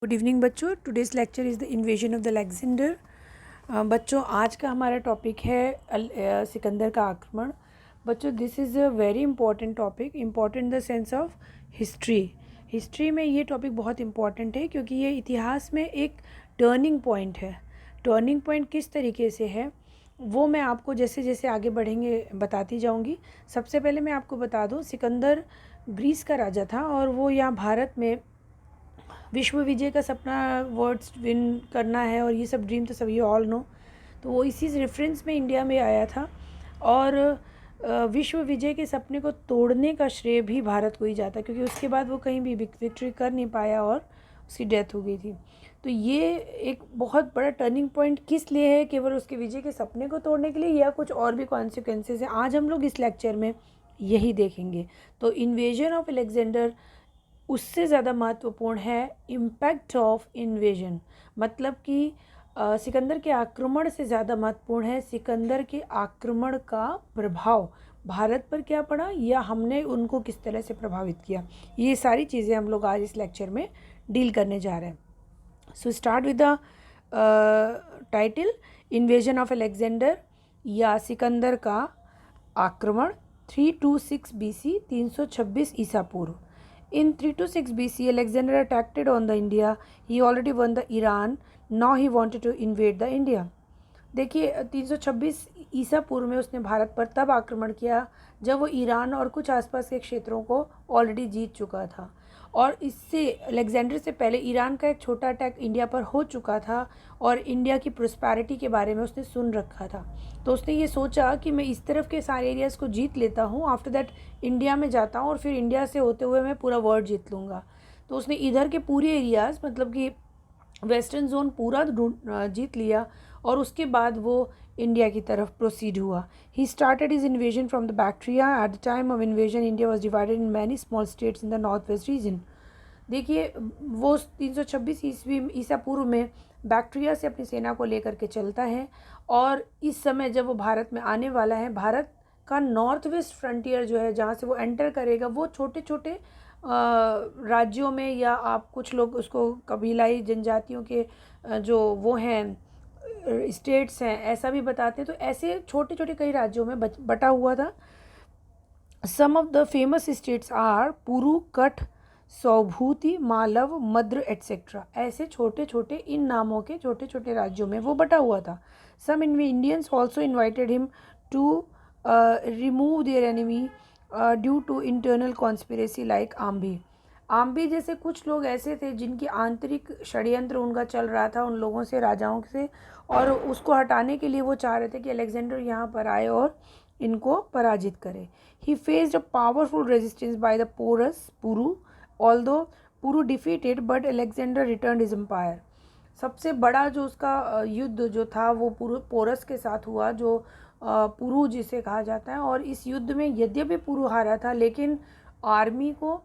Good evening बच्चों। Today's lecture is the invasion of the Alexander. बच्चों आज का हमारा टॉपिक है सिकंदर का आक्रमण। बच्चों this is a very important topic, important in the sense of history में ये टॉपिक बहुत इम्पॉर्टेंट है क्योंकि ये इतिहास में एक टर्निंग पॉइंट है। टर्निंग पॉइंट किस तरीके से है वो मैं आपको जैसे जैसे आगे बढ़ेंगे बताती जाऊंगी। सबसे पहले मैं आपको बता दूं, सिकंदर ग्रीस का राजा था और वो यहाँ भारत में विश्व विजय का सपना, वर्ड्स विन करना है और ये सब ड्रीम तो सब ये ऑल नो। तो वो इसी रेफरेंस में इंडिया में आया था और विश्व विजय के सपने को तोड़ने का श्रेय भी भारत को ही जाता क्योंकि उसके बाद वो कहीं भी विक्ट्री कर नहीं पाया और उसकी डेथ हो गई थी। तो ये एक बहुत बड़ा टर्निंग पॉइंट किस लिए है, केवल उसके विजय के सपने को तोड़ने के लिए या कुछ और भी कॉन्सिक्वेंसेस हैं, आज हम लोग इस लेक्चर में यही देखेंगे। तो इन्वेजन ऑफ अलेक्जेंडर उससे ज़्यादा महत्वपूर्ण है इम्पैक्ट ऑफ इन्वेजन, मतलब कि सिकंदर के आक्रमण से ज़्यादा महत्वपूर्ण है सिकंदर के आक्रमण का प्रभाव भारत पर क्या पड़ा या हमने उनको किस तरह से प्रभावित किया। ये सारी चीज़ें हम लोग आज इस लेक्चर में डील करने जा रहे हैं। So start with the title invasion of Alexander या सिकंदर का आक्रमण 326 BC 326 ईसा पूर्व। In 326 BC, Alexander attacked on the India. He already won the Iran. Now he wanted to invade the India. देखिए 326 ईसा पूर्व में उसने भारत पर तब आक्रमण किया जब वो ईरान और कुछ आसपास के क्षेत्रों को ऑलरेडी जीत चुका था। और इससे अलेक्जेंडर से पहले ईरान का एक छोटा अटैक इंडिया पर हो चुका था और इंडिया की प्रोस्पैरिटी के बारे में उसने सुन रखा था। तो उसने ये सोचा कि मैं इस तरफ के सारे एरियाज़ को जीत लेता हूँ, आफ्टर दैट इंडिया में जाता हूँ और फिर इंडिया से होते हुए मैं पूरा वर्ल्ड जीत लूँगा। तो उसने इधर के पूरे एरियाज़, मतलब कि वेस्टर्न जोन पूरा जीत लिया और उसके बाद वो इंडिया की तरफ प्रोसीड हुआ। He started his invasion from the Bactria. At the time of invasion India was divided in many small states in the north west region. देखिए वो 326 ईस्वी ईसा पूर्व में बैक्ट्रिया से अपनी सेना को लेकर के चलता है और इस समय जब वो भारत में आने वाला है, भारत का नॉर्थ वेस्ट फ्रंटियर जो है जहाँ से वो एंटर करेगा वो छोटे छोटे राज्यों में, या आप कुछ लोग उसको कबीलाई जनजातियों के जो वो हैं स्टेट्स हैं ऐसा भी बताते हैं, तो ऐसे छोटे छोटे कई राज्यों में बटा हुआ था। Some of the famous states are Puru, Katha, Saubhuti, Malav, Madra etcetera. ऐसे छोटे छोटे इन नामों के छोटे छोटे राज्यों में वो बटा हुआ था। Some Indians also invited him to remove their enemy due to internal conspiracy like Ambhi. Ambhi जैसे कुछ लोग ऐसे थे जिनकी आंतरिक षड्यंत्र उनका चल रहा था उन लोगों से, राजाओं से, और उसको हटाने के लिए वो चाह रहे थे कि अलेक्जेंडर यहाँ पर आए और इनको पराजित करे। He faced a powerful resistance by the Puru, although Puru defeated but Alexander return his empire. सबसे बड़ा जो उसका युद्ध जो था वो पोरस के साथ हुआ, जो पुरु जिसे कहा जाता है, और इस युद्ध में यद्यपि पुरु हारा था लेकिन आर्मी को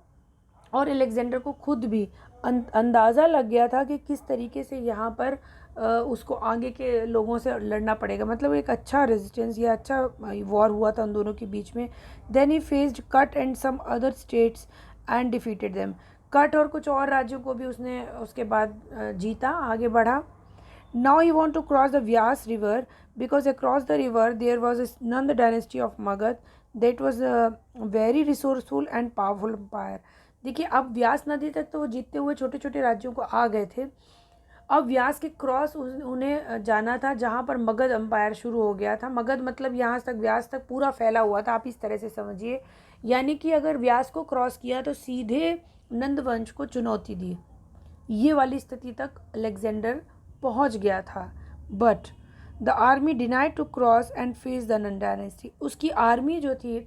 और अलेक्जेंडर को खुद भी अंदाज़ा लग गया था कि किस तरीके से यहाँ पर उसको आगे के लोगों से लड़ना पड़ेगा। मतलब एक अच्छा रेजिस्टेंस या अच्छा वॉर हुआ था उन दोनों के बीच में। Then he faced Kath and some other states and defeated them. Kath और कुछ और राज्यों को भी उसने उसके बाद जीता, आगे बढ़ा। Now he want to cross the Beas river because across the river there was a Nanda dynasty of Magadha that was a very resourceful and powerful empire. देखिए अब व्यास नदी तक तो वो जीतते हुए छोटे छोटे राज्यों को आ गए थे, अब व्यास के क्रॉस उन्हें जाना था जहाँ पर मगध एम्पायर शुरू हो गया था। मगध मतलब यहाँ तक व्यास तक पूरा फैला हुआ था, आप इस तरह से समझिए। यानी कि अगर व्यास को क्रॉस किया तो सीधे नंद वंश को चुनौती दी, ये वाली स्थिति तक अलेक्जेंडर पहुँच गया था। But the army denied to cross and face the Nanda dynasty. उसकी आर्मी जो थी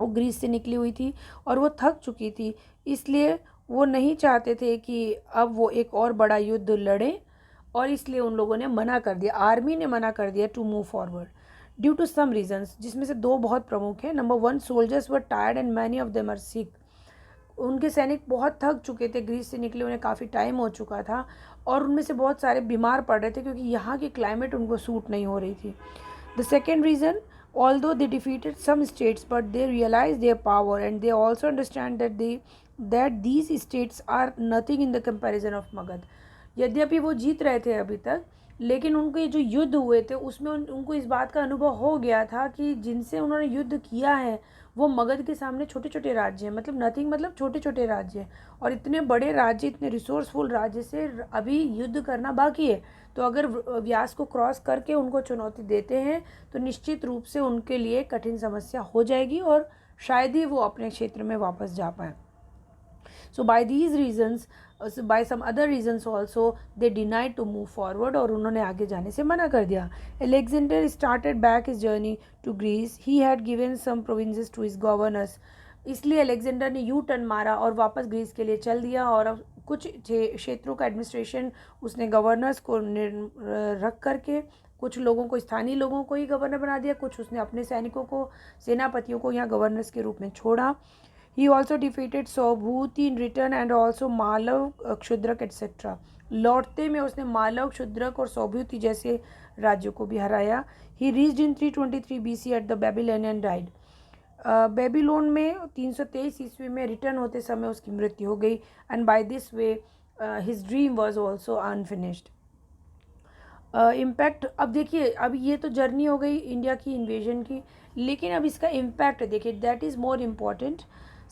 वो ग्रीस से निकली हुई थी और वो थक चुकी थी, इसलिए वो नहीं चाहते थे कि अब वो एक और बड़ा युद्ध लड़ें, और इसलिए उन लोगों ने मना कर दिया, आर्मी ने मना कर दिया to move forward due to some reasons, जिसमें से दो बहुत प्रमुख हैं। Number 1, soldiers were tired and many of them are sick. उनके सैनिक बहुत थक चुके थे, ग्रीस से निकले उन्हें काफ़ी टाइम हो चुका था और उनमें से बहुत सारे बीमार पड़ रहे थे क्योंकि यहाँ की क्लाइमेट उनको सूट नहीं हो रही थी। The second reason, although they defeated some states but they realized their power and they also understand that that these states are nothing in the comparison of Magadh. यद्यपि वो जीत रहे थे अभी तक, लेकिन उनके जो युद्ध हुए थे उसमें उनको इस बात का अनुभव हो गया था कि जिनसे उन्होंने युद्ध किया है वो मगध के सामने छोटे छोटे राज्य हैं, मतलब नथिंग, मतलब छोटे छोटे राज्य हैं। और इतने बड़े राज्य, इतने रिसोर्सफुल राज्य से अभी युद्ध करना बाकी है। तो अगर व्यास को क्रॉस करके उनको चुनौती देते हैं तो निश्चित रूप से उनके लिए कठिन समस्या हो जाएगी और शायद ही वो अपने क्षेत्र में वापस जा पाएँ। So by these reasons, by some other reasons also, they denied to move forward और उन्होंने आगे जाने से मना कर दिया. Alexander started back his journey to Greece. He had given some provinces to his governors. इसलिए अलेक्जेंडर ने यू टर्न मारा और वापस ग्रीस के लिए चल दिया और अब कुछ क्षेत्रों का एडमिनिस्ट्रेशन उसने गवर्नर्स को रख करके कुछ लोगों को, स्थानीय लोगों को ही गवर्नर बना दिया, कुछ उसने अपने सैनिकों को, सेनापतियों को यहाँ गवर्नर्स के रूप में छोड़ा. He also defeated Saubhuti in return and also Malav, Kshudraka etc. लौटते में उसने मालव, क्षुद्रक और सौभूति जैसे राज्यों को भी हराया. He reached in 323 BC at the Babylon and died. Babylon में 323 ईस्वी में रिटर्न होते समय उसकी मृत्यु हो गई. And by this way his dream was also unfinished. Impact, अब देखिए, अब ये तो जर्नी हो गई इंडिया की इन्वेजन की, लेकिन अब इसका इम्पैक्ट देखिए, दैट इज़ मोर इम्पॉर्टेंट.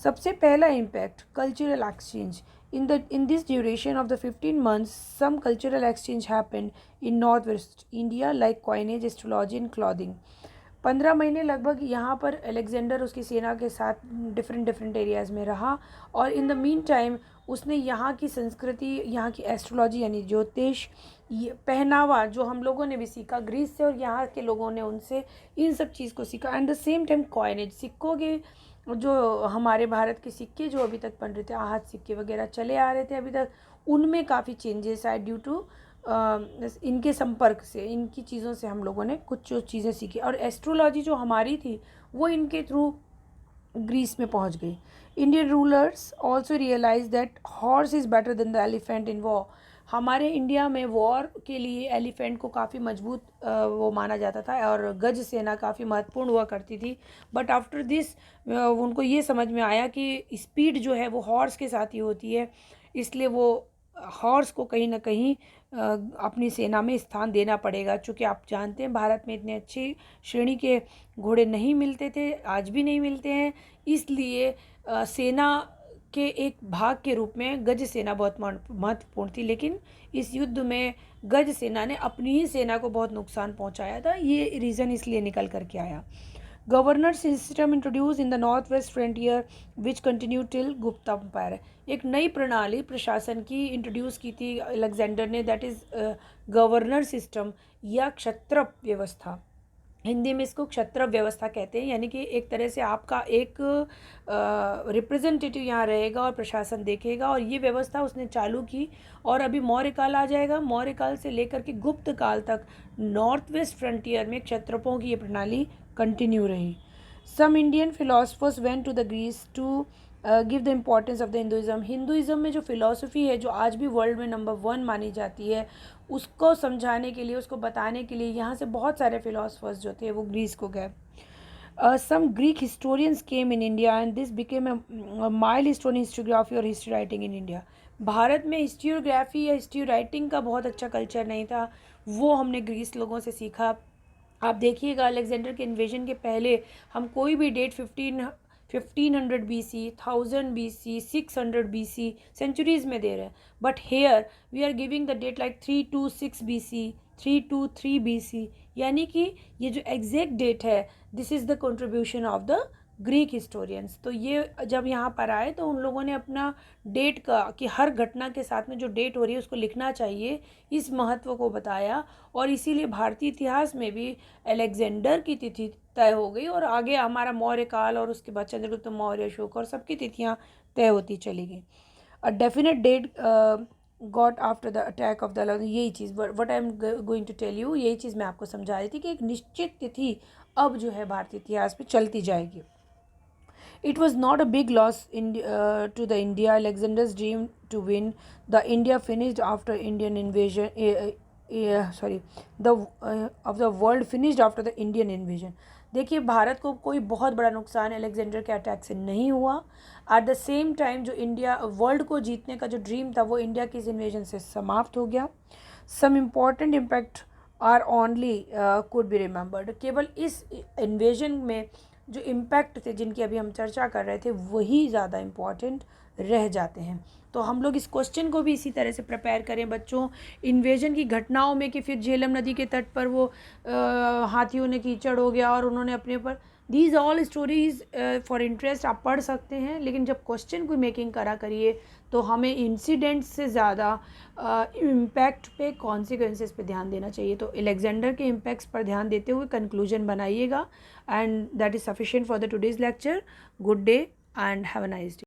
सबसे पहला impact, cultural exchange. in this duration of the 15 months, some cultural exchange happened in northwest India like coinage, astrology and clothing. 15 महीने लगभग यहाँ पर अलेक्जेंडर उसकी सेना के साथ डिफरेंट एरियाज़ में रहा और इन द मीन टाइम उसने यहाँ की संस्कृति, यहाँ की एस्ट्रोलॉजी यानी ज्योतिष, पहनावा जो हम लोगों ने भी सीखा ग्रीस से और यहाँ के लोगों ने उनसे इन सब चीज़ को सीखा. And the same time coinage, सिक्कों के, जो हमारे भारत के सिक्के जो अभी तक बन रहे थे, आहत सिक्के वगैरह चले आ रहे थे अभी तक, उनमें काफ़ी चेंजेस आए ड्यू टू इनके संपर्क से, इनकी चीज़ों से हम लोगों ने कुछ जो चीज़ें सीखी. और एस्ट्रोलॉजी जो हमारी थी वो इनके थ्रू ग्रीस में पहुंच गई. Indian rulers also realise that horse is better than the elephant in war. हमारे इंडिया में वॉर के लिए एलिफेंट को काफ़ी मजबूत वो माना जाता था और गज सेना काफ़ी महत्वपूर्ण हुआ करती थी. बट आफ्टर दिस उनको ये समझ में आया कि स्पीड जो है वो हॉर्स के साथ ही होती है, इसलिए वो हॉर्स को कहीं ना कहीं अपनी सेना में स्थान देना पड़ेगा. चूँकि आप जानते हैं भारत में इतने अच्छी श्रेणी के घोड़े नहीं मिलते थे, आज भी नहीं मिलते हैं, इसलिए सेना के एक भाग के रूप में गज सेना बहुत महत्वपूर्ण थी. लेकिन इस युद्ध में गज सेना ने अपनी ही सेना को बहुत नुकसान पहुंचाया था. ये रीज़न इसलिए निकल करके आया. Governor system introduce in the north west frontier which continue till Gupta empire. एक नई प्रणाली प्रशासन की इंट्रोड्यूस की थी अलेक्जेंडर ने, दैट इज़ गवर्नर सिस्टम या क्षत्रप व्यवस्था. हिंदी में इसको क्षत्रप व्यवस्था कहते हैं, यानी कि एक तरह से आपका एक रिप्रेजेंटेटिव यहाँ रहेगा और प्रशासन देखेगा. और ये व्यवस्था उसने चालू की और अभी मौर्य काल आ जाएगा. मौर्य काल से लेकर के गुप्त काल तक नॉर्थ वेस्ट फ्रंटियर में क्षत्रपों की ये प्रणाली कंटिन्यू रही. Some Indian philosophers went to the Greece to give the importance of the Hinduism. Hinduism में जो फिलॉसफी है जो आज भी वर्ल्ड में नंबर 1 मानी जाती है, उसको समझाने के लिए, उसको बताने के लिए यहाँ से बहुत सारे फिलोसफर्स जो थे वो ग्रीस को गए. Some Greek historians came in India and this became a milestone historiography और history writing in India. Bharat में हिस्ट्रियोग्राफी या हिस्ट्री राइटिंग का बहुत अच्छा कल्चर नहीं था, वो हमने ग्रीस लोगों से सीखा. आप देखिएगा अलेक्जेंडर के इन्वेजन के पहले हम कोई भी date 1500 BC, 1000 BC, 600 BC centuries में दे रहे हैं. But here we are giving the date like 326 BC, 323 BC, यानी कि ये जो एग्जैक्ट डेट है, this is the contribution of the Greek historians. तो ये जब यहाँ पर आए तो उन लोगों ने अपना डेट का, कि हर घटना के साथ में जो डेट हो रही है उसको लिखना चाहिए, इस महत्व को बताया. और इसीलिए भारतीय इतिहास में भी अलेक्जेंडर की तिथि तय हो गई और आगे हमारा मौर्य काल और उसके बाद चंद्रगुप्त मौर्य, अशोक और सबकी तिथियाँ तय होती चली गई. A definite date got after the attack of the, यही चीज़ what I am going to tell you, यही चीज़ मैं आपको समझा रही थी कि एक निश्चित तिथि अब जो है भारतीय इतिहास पे चलती जाएगी. It was not a big loss to the India. Alexander's dream to win the India finished after Indian invasion. Of the world finished after the Indian invasion. देखिए भारत को कोई बहुत बड़ा नुकसान अलेक्जेंडर के अटैक से नहीं हुआ. एट द सेम टाइम जो इंडिया वर्ल्ड को जीतने का जो ड्रीम था वो इंडिया की इस इन्वेजन से समाप्त हो गया. Some important impact are only could be remembered. केवल इस इन्वेजन में जो इम्पैक्ट थे जिनकी अभी हम चर्चा कर रहे थे वही ज़्यादा इम्पॉर्टेंट रह जाते हैं. तो हम लोग इस क्वेश्चन को भी इसी तरह से प्रिपेयर करें बच्चों. इन्वेजन की घटनाओं में कि फिर झेलम नदी के तट पर वो हाथियों ने कीचड़ हो गया और उन्होंने अपने ऊपर, these all stories for interest आप पढ़ सकते हैं. लेकिन जब क्वेश्चन की मेकिंग करा करिए तो हमें इंसिडेंट्स से ज़्यादा इम्पैक्ट पे, कॉन्सिक्वेंसेस पे ध्यान देना चाहिए. तो अलेक्जेंडर के इम्पैक्ट्स पर ध्यान देते हुए कंक्लूजन बनाइएगा. And that is sufficient for the today's lecture. Good day and have a nice day.